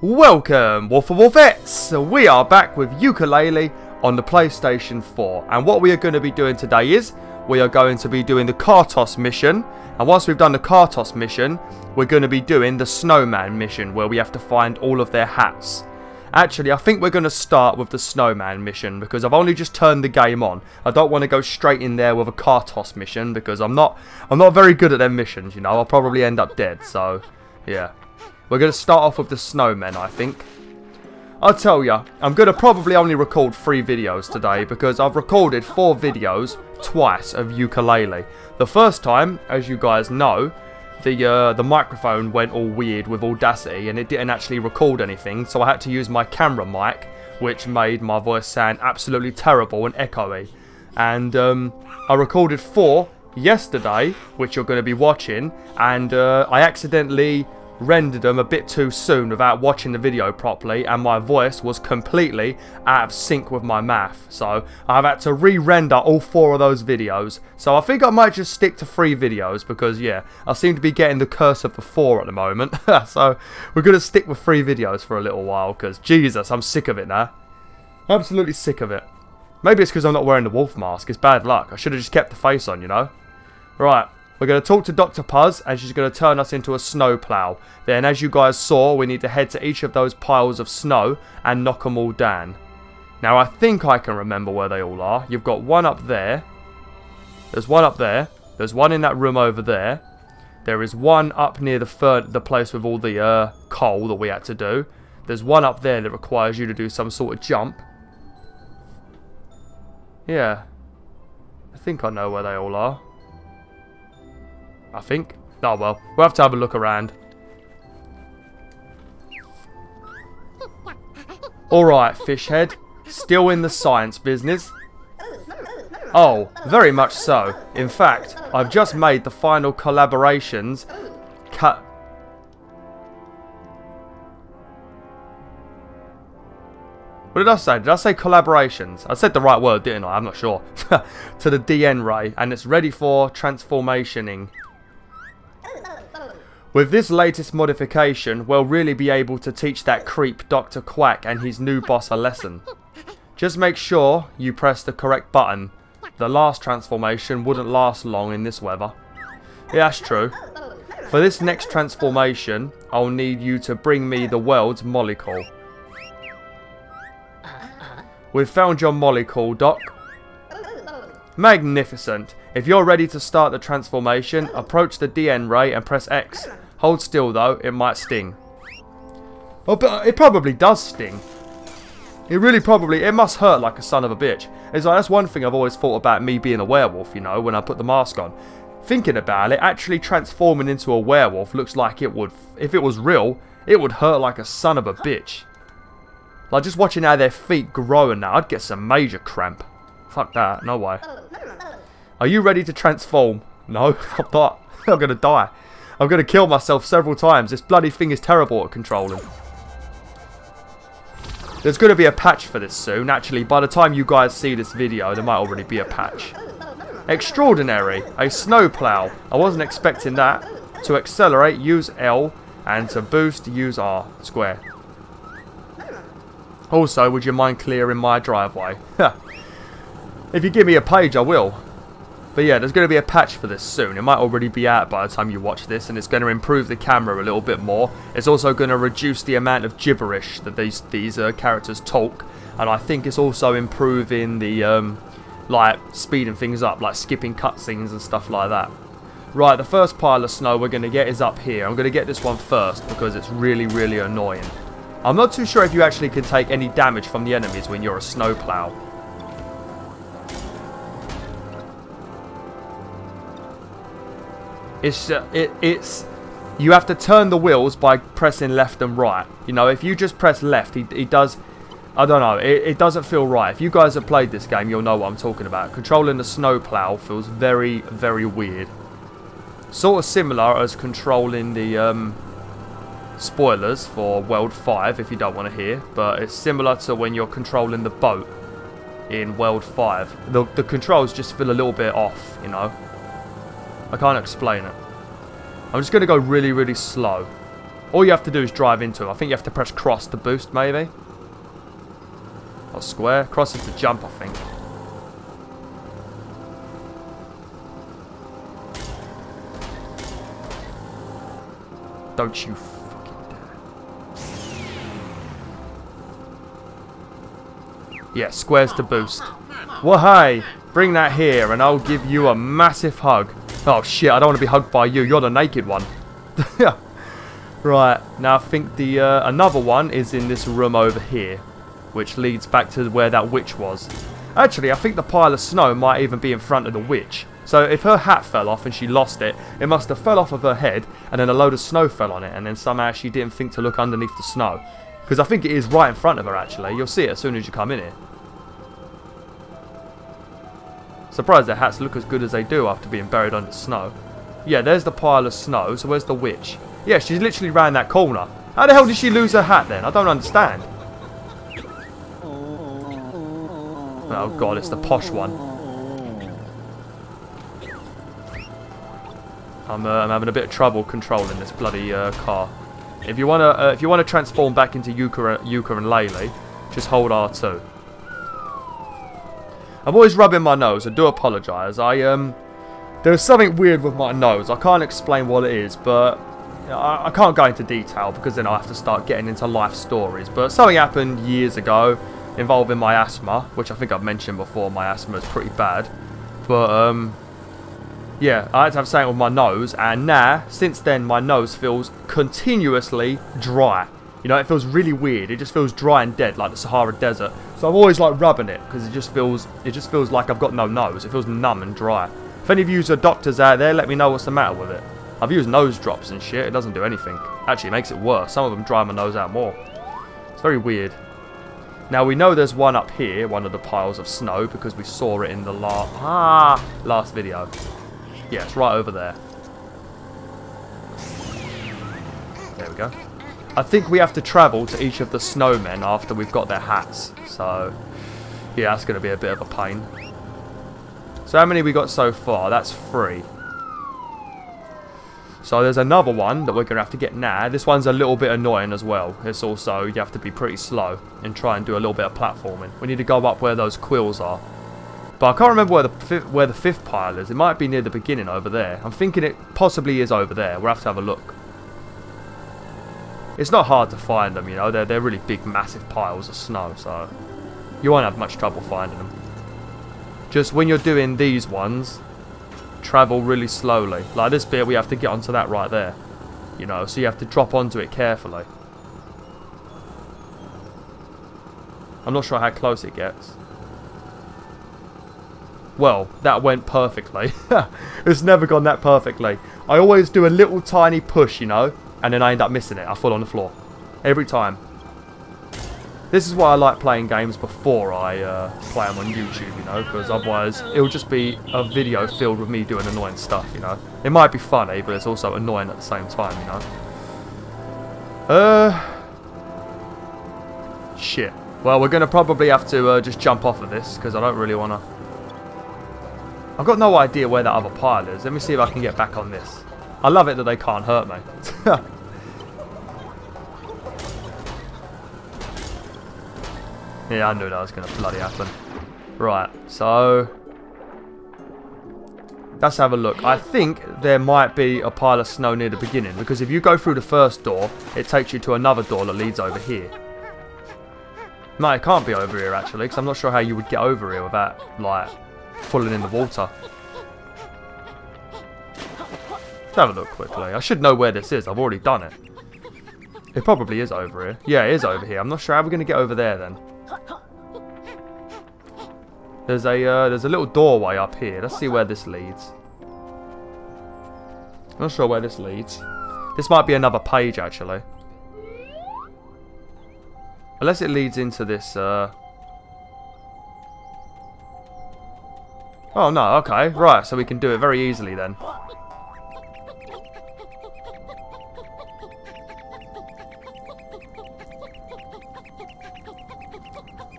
Welcome, WolfTheWolfettes! We are back with Yooka-Laylee on the PlayStation 4. And what we are going to be doing today is, we are going to be doing the car toss mission. And once we've done the car toss mission, we're going to be doing the Snowman mission, where we have to find all of their hats. Actually, I think we're going to start with the Snowman mission, because I've only just turned the game on. I don't want to go straight in there with a car toss mission, because I'm not very good at them missions, you know. I'll probably end up dead, so, yeah. We're going to start off with the Snowmen, I think. I'll tell ya, I'm going to probably only record 3 videos today, because I've recorded 4 videos twice of Yooka-Laylee. The first time, as you guys know, the microphone went all weird with Audacity, and it didn't actually record anything, so I had to use my camera mic, which made my voice sound absolutely terrible and echoey. And I recorded 4 yesterday, which you're going to be watching, and I accidentally rendered them a bit too soon without watching the video properly, and my voice was completely out of sync with my math, so I've had to re-render all 4 of those videos. So I think I might just stick to 3 videos, because yeah, I seem to be getting the curse of the 4 at the moment. So we're going to stick with 3 videos for a little while, because Jesus, I'm sick of it now. Absolutely sick of it. Maybe it's because I'm not wearing the wolf mask. It's bad luck. I should have just kept the face on, you know. Right. We're going to talk to Dr. Puzz, and she's going to turn us into a snowplow. Then, as you guys saw, we need to head to each of those piles of snow and knock them all down. Now, I think I can remember where they all are. You've got one up there. There's one up there. There's one in that room over there. There is one up near the place with all the coal that we had to do. There's one up there that requires you to do some sort of jump. Yeah. I think I know where they all are. I think. Oh well, we'll have to have a look around. Alright, Fishhead. Still in the science business? Oh, very much so. In fact, I've just made the final collaborations What did I say? Did I say collaborations? I said the right word, didn't I? I'm not sure. To the DN ray, and it's ready for transformationing. With this latest modification, we'll really be able to teach that creep Dr. Quack and his new boss a lesson. Just make sure you press the correct button. The last transformation wouldn't last long in this weather. Yeah, that's true. For this next transformation, I'll need you to bring me the world's molecule. We've found your molecule, Doc. Magnificent. If you're ready to start the transformation, approach the DN ray and press X. Hold still though, it might sting. Oh, but it probably does sting. It really probably, it must hurt like a son of a bitch. It's like, that's one thing I've always thought about me being a werewolf, you know, when I put the mask on. Thinking about it, actually transforming into a werewolf looks like it would, if it was real, it would hurt like a son of a bitch. Like just watching how their feet grow and that, I'd get some major cramp. Fuck that, no way. Are you ready to transform? No, I'm not. I'm gonna die. I'm going to kill myself several times. This bloody thing is terrible at controlling. There's going to be a patch for this soon. Actually, by the time you guys see this video, there might already be a patch. Extraordinary. A snowplow. I wasn't expecting that. To accelerate, use L. And to boost, use R. Square. Also, would you mind clearing my driveway? If you give me a page, I will. But yeah, there's going to be a patch for this soon. It might already be out by the time you watch this, and it's going to improve the camera a little bit more. It's also going to reduce the amount of gibberish that these characters talk, and I think it's also improving the like speeding things up, like skipping cutscenes and stuff like that. Right, the first pile of snow we're going to get is up here. I'm going to get this one first because it's really, really annoying. I'm not too sure if you actually can take any damage from the enemies when you're a snowplow. It's you have to turn the wheels by pressing left and right. You know, if you just press left, he does, I don't know, it doesn't feel right. If you guys have played this game, you'll know what I'm talking about. Controlling the snowplow feels very, very weird. Sort of similar as controlling the spoilers for World 5, if you don't want to hear, but it's similar to when you're controlling the boat in World 5. The controls just feel a little bit off, you know. I can't explain it. I'm just going to go really, really slow. All you have to do is drive into them. I think you have to press cross to boost, maybe. Or square. Cross is to jump, I think. Don't you fucking dare. Yeah, squares to boost. Well, hey, bring that here and I'll give you a massive hug. Oh shit, I don't want to be hugged by you. You're the naked one. Right, now I think the another one is in this room over here, which leads back to where that witch was. Actually, I think the pile of snow might even be in front of the witch. So if her hat fell off and she lost it, it must have fell off of her head and then a load of snow fell on it and then somehow she didn't think to look underneath the snow. Because I think it is right in front of her actually. You'll see it as soon as you come in here. Surprised their hats look as good as they do after being buried under snow. Yeah, there's the pile of snow, so where's the witch? Yeah, she's literally round that corner. How the hell did she lose her hat then? I don't understand. Oh god, it's the posh one. I'm having a bit of trouble controlling this bloody car. If you wanna transform back into Yooka-Laylee, just hold R2. I'm always rubbing my nose. I do apologise. There's something weird with my nose. I can't explain what it is, but I can't go into detail because then I have to start getting into life stories. But something happened years ago involving my asthma, which I think I've mentioned before. My asthma is pretty bad, but yeah, I had to have something with my nose, and now since then my nose feels continuously dry. You know, it feels really weird. It just feels dry and dead, like the Sahara Desert. So I'm always like rubbing it because it just feels like I've got no nose. It feels numb and dry. If any of you are doctors out there, let me know what's the matter with it. I've used nose drops and shit. It doesn't do anything. Actually, it makes it worse. Some of them dry my nose out more. It's very weird. Now we know there's one up here, one of the piles of snow, because we saw it in the last video. Yeah, it's right over there. There we go. I think we have to travel to each of the snowmen after we've got their hats. So, yeah, that's going to be a bit of a pain. So how many we got so far? That's 3. So there's another one that we're going to have to get now. This one's a little bit annoying as well. It's also, you have to be pretty slow and try and do a little bit of platforming. We need to go up where those quills are. But I can't remember where the 5th pile is. It might be near the beginning over there. I'm thinking it possibly is over there. We'll have to have a look. It's not hard to find them, you know. They're really big, massive piles of snow, so you won't have much trouble finding them. Just when you're doing these ones, travel really slowly. Like this bit, we have to get onto that right there. You know, so you have to drop onto it carefully. I'm not sure how close it gets. Well, that went perfectly. It's never gone that perfectly. I always do a little tiny push, you know, and then I end up missing it. I fall on the floor. Every time. This is why I like playing games before I play them on YouTube, you know, because otherwise it'll just be a video filled with me doing annoying stuff, you know. It might be funny, but it's also annoying at the same time, you know. Shit. Well, we're going to probably have to just jump off of this, because I don't really want to... I've got no idea where that other pile is. Let me see if I can get back on this. I love it that they can't hurt me. Yeah, I knew that was going to bloody happen. Right, so... let's have a look. I think there might be a pile of snow near the beginning, because if you go through the first door, it takes you to another door that leads over here. No, it can't be over here, actually, because I'm not sure how you would get over here without, like... falling in the water. Let's have a look quickly. I should know where this is. I've already done it. It probably is over here. Yeah, it is over here. I'm not sure how we're going to get over there then. There's a little doorway up here. Let's see where this leads. I'm not sure where this leads. This might be another page actually. Unless it leads into this oh no, okay, right, so we can do it very easily then.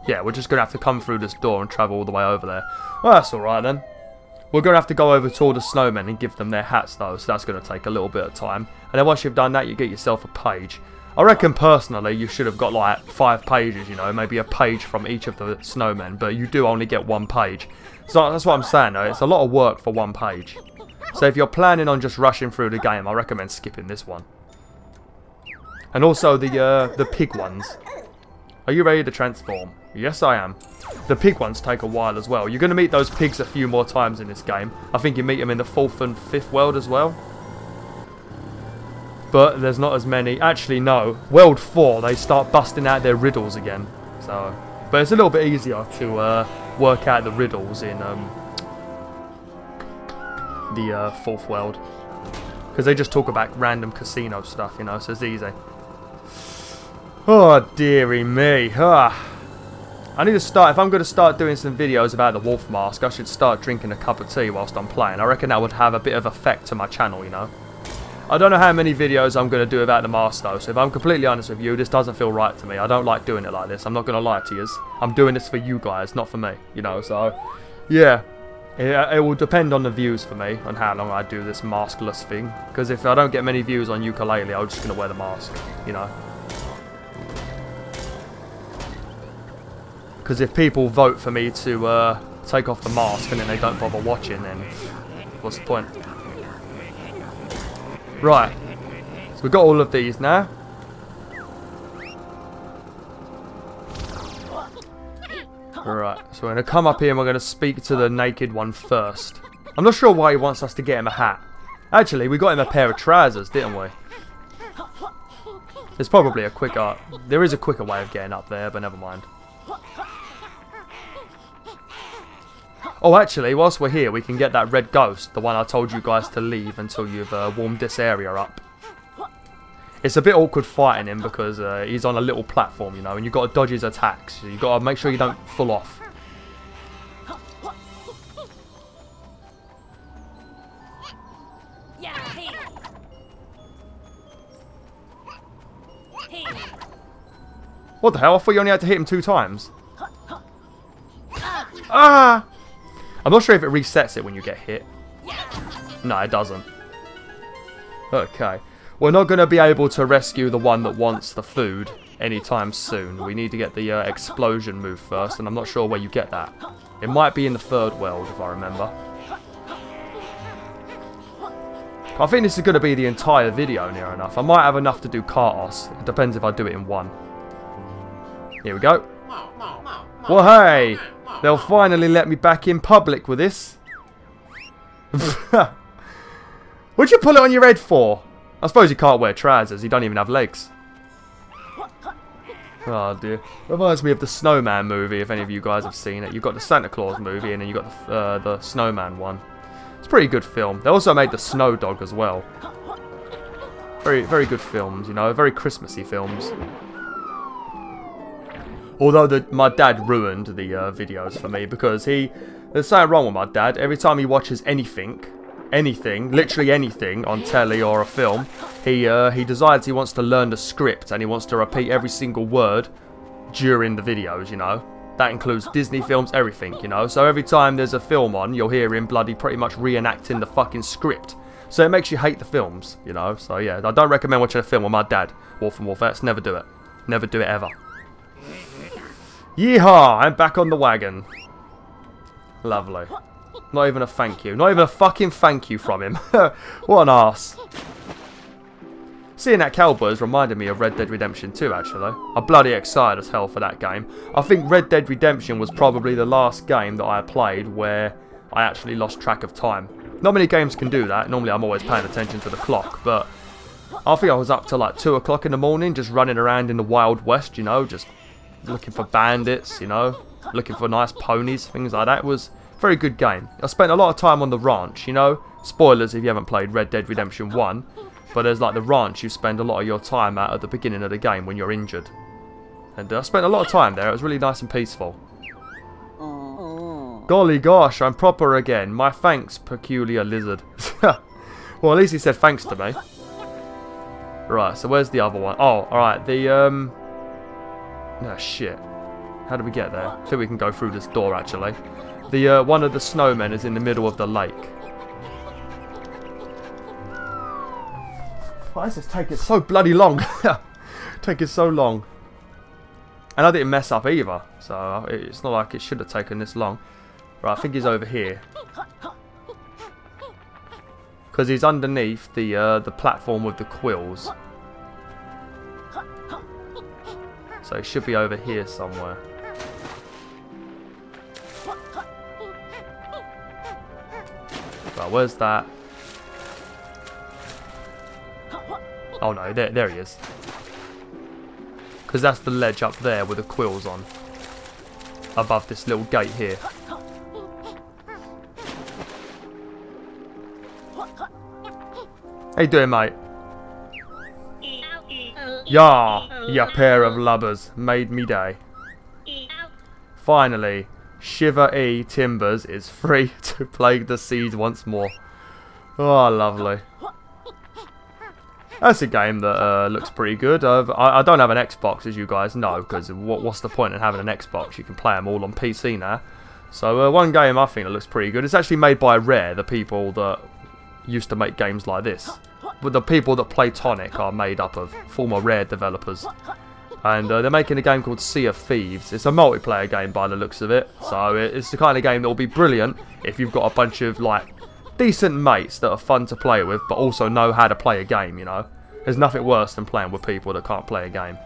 Yeah, we're just going to have to come through this door and travel all the way over there. Well, that's alright then. We're going to have to go over to all the snowmen and give them their hats though, so that's going to take a little bit of time. And then once you've done that, you get yourself a page. I reckon personally you should have got like 5 pages, you know, maybe a page from each of the snowmen, but you do only get 1 page. So that's what I'm saying though, it's a lot of work for 1 page. So if you're planning on just rushing through the game, I recommend skipping this one. And also the pig ones. Are you ready to transform? Yes, I am. The pig ones take a while as well. You're going to meet those pigs a few more times in this game. I think you meet them in the 4th and 5th world as well. But there's not as many. Actually, no. World 4, they start busting out their riddles again. So, but it's a little bit easier to work out the riddles in the 4th world. Because they just talk about random casino stuff, you know, so it's easy. Oh, dearie me. I need to start, if I'm going to start doing some videos about the wolf mask, I should start drinking a cup of tea whilst I'm playing. I reckon that would have a bit of effect to my channel, you know. I don't know how many videos I'm going to do about the mask though, so if I'm completely honest with you, this doesn't feel right to me. I don't like doing it like this, I'm not going to lie to you. I'm doing this for you guys, not for me, you know, so, yeah. It will depend on the views for me, on how long I do this maskless thing. Because if I don't get many views on Yooka-Laylee, I'm just going to wear the mask, you know. Because if people vote for me to take off the mask and then they don't bother watching, then what's the point? Right, so we've got all of these now. Right, so we're going to come up here and we're going to speak to the naked one first. I'm not sure why he wants us to get him a hat. Actually, we got him a pair of trousers, didn't we? There's probably a quicker... There is a quicker way of getting up there, but never mind. Oh, actually, whilst we're here, we can get that red ghost. The one I told you guys to leave until you've warmed this area up. It's a bit awkward fighting him because he's on a little platform, you know, and you've got to dodge his attacks. So you've got to make sure you don't full off. What the hell? I thought you only had to hit him 2 times. Ah! I'm not sure if it resets it when you get hit. No, it doesn't. Okay. We're not going to be able to rescue the one that wants the food anytime soon. We need to get the explosion move first, and I'm not sure where you get that. It might be in the 3rd world, if I remember. I think this is going to be the entire video, near enough. I might have enough to do Kartos. It depends if I do it in one. Here we go. Well, hey! They'll finally let me back in public with this. What'd you pull it on your head for? I suppose you can't wear trousers. You don't even have legs. Oh dear. Reminds me of the Snowman movie, if any of you guys have seen it. You've got the Santa Claus movie and then you've got the Snowman one. It's a pretty good film. They also made the Snow Dog as well. Very, very good films, you know. Very Christmassy films. Although my dad ruined the videos for me because there's something wrong with my dad. Every time he watches anything, literally anything on telly or a film, he decides he wants to learn the script and he wants to repeat every single word during the videos, you know. That includes Disney films, everything, you know. So every time there's a film on, you'll hear him bloody pretty much reenacting the fucking script. So it makes you hate the films, you know. So yeah, I don't recommend watching a film with my dad. Wolf and Wolfettes, never do it. Never do it ever. Yeehaw! I'm back on the wagon. Lovely. Not even a thank you. Not even a fucking thank you from him. What an arse. Seeing that cowboys reminded me of Red Dead Redemption 2, actually. I'm bloody excited as hell for that game. I think Red Dead Redemption was probably the last game that I played where I actually lost track of time. Not many games can do that. Normally I'm always paying attention to the clock, but I think I was up till like 2 o'clock in the morning just running around in the Wild West, you know, just looking for bandits, you know, looking for nice ponies, things like that. It was a very good game. I spent a lot of time on the ranch, you know. Spoilers if you haven't played Red Dead Redemption 1. But there's like the ranch you spend a lot of your time at the beginning of the game when you're injured. And I spent a lot of time there. It was really nice and peaceful. Golly gosh, I'm proper again. My thanks, peculiar lizard. Well, at least he said thanks to me. Right, so where's the other one? Oh, alright, the, Oh, shit. How do we get there? I think we can go through this door, actually. The one of the snowmen is in the middle of the lake. Why is this taking so bloody long? Taking so long. And I didn't mess up either, so it's not like it should have taken this long. Right, I think he's over here. Because he's underneath the platform with the quills. So he should be over here somewhere. Right, where's that? Oh no, there he is. Because that's the ledge up there with the quills on. Above this little gate here. How you doing, mate? Yah, ya pair of lubbers, made me day. Finally, Shiver E Timbers is free to plague the seed once more. Oh, lovely. That's a game that looks pretty good. I don't have an Xbox, as you guys know, because what's the point in having an Xbox? You can play them all on PC now. So one game I think that looks pretty good. It's actually made by Rare, the people that used to make games like this. But the people that play Tonic are made up of former Rare developers. And they're making a game called Sea of Thieves. It's a multiplayer game by the looks of it. So it's the kind of game that will be brilliant if you've got a bunch of like decent mates that are fun to play with, but also know how to play a game, you know. There's nothing worse than playing with people that can't play a game.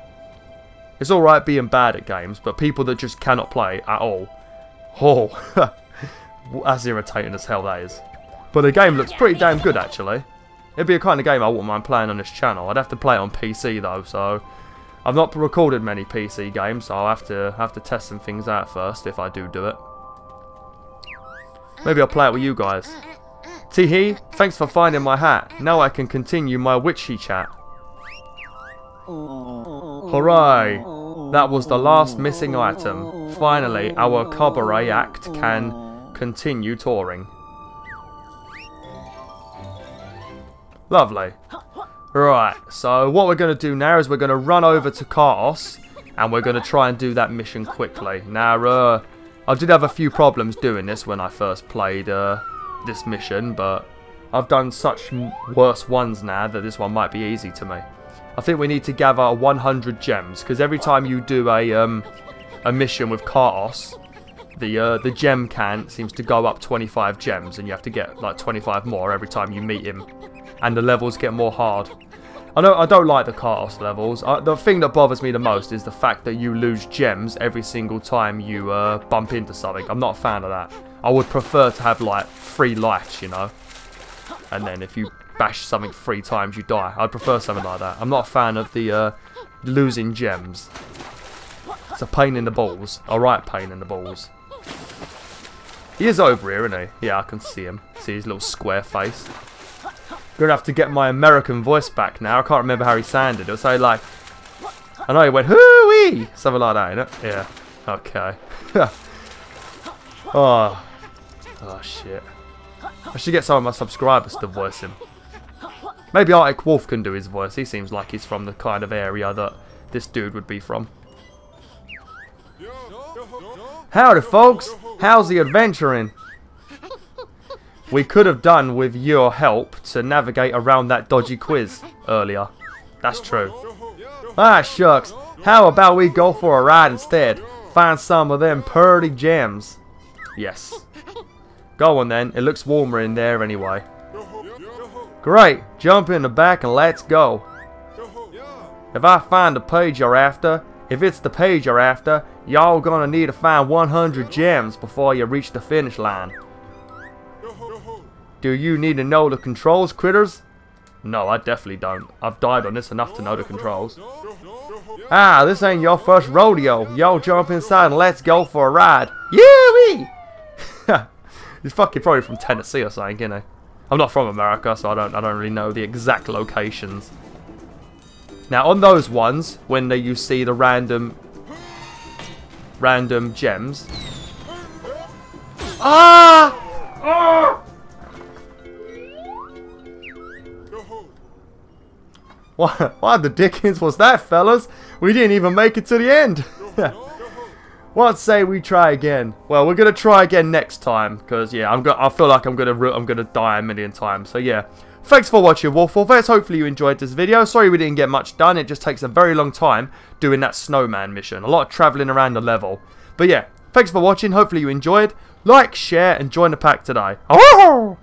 It's alright being bad at games, but people that just cannot play at all. Oh, that's irritating as hell, that is. But the game looks pretty damn good, actually. It'd be a kind of game I wouldn't mind playing on this channel. I'd have to play it on PC, though, so I've not recorded many PC games, so I'll have to test some things out first if I do it. Maybe I'll play it with you guys. Tee-hee, thanks for finding my hat. Now I can continue my witchy chat. Hooray! That was the last missing item. Finally, our cabaret act can continue touring. Lovely. Right, so what we're going to do now is we're going to run over to Kartos and we're going to try and do that mission quickly. Now, I did have a few problems doing this when I first played this mission, but I've done such worse ones now that this one might be easy to me. I think we need to gather 100 gems, because every time you do a mission with Kartos, the gem count seems to go up 25 gems, and you have to get like 25 more every time you meet him, and the levels get more hard. I don't like the Kartos levels. The thing that bothers me the most is the fact that you lose gems every single time you bump into something. I'm not a fan of that. I would prefer to have like 3 lives, you know, and then if you bash something 3 times you die. I'd prefer something like that. I'm not a fan of the losing gems. It's a pain in the balls. Alright, pain in the balls. He is over here, isn't he? Yeah, I can see him. See his little square face. Gonna have to get my American voice back now. I can't remember how he sounded. It was so like, I know he went hoo-wee, something like that, innit? Yeah. Okay. Oh shit. I should get some of my subscribers to voice him. Maybe Arctic Wolf can do his voice. He seems like he's from the kind of area that this dude would be from. Howdy, folks. How's the adventuring? We could have done with your help to navigate around that dodgy quiz earlier. That's true. Ah, shucks. How about we go for a ride instead? Find some of them purty gems. Yes. Go on then. It looks warmer in there anyway. Great. Jump in the back and let's go. If I find the page you're after, if it's the page you're after, y'all gonna need to find 100 gems before you reach the finish line. Do you need to know the controls, critters? No, I definitely don't. I've died on this enough to know the controls. Ah, this ain't your first rodeo. Y'all jump inside and let's go for a ride. Yee-wee! He's fucking probably from Tennessee or something, you know. I'm not from America, so I don't really know the exact locations. Now, on those ones, when you see the random gems. Ah! Ah! What the dickens was that, fellas? We didn't even make it to the end. What say we try again? Well, we're gonna try again next time, because yeah, I feel like I'm gonna die a million times. So yeah, thanks for watching, WolfTheWolf. Hopefully you enjoyed this video. Sorry we didn't get much done. It just takes a very long time doing that snowman mission. A lot of traveling around the level. But yeah, thanks for watching. Hopefully you enjoyed. Like, share, and join the pack today. Oh!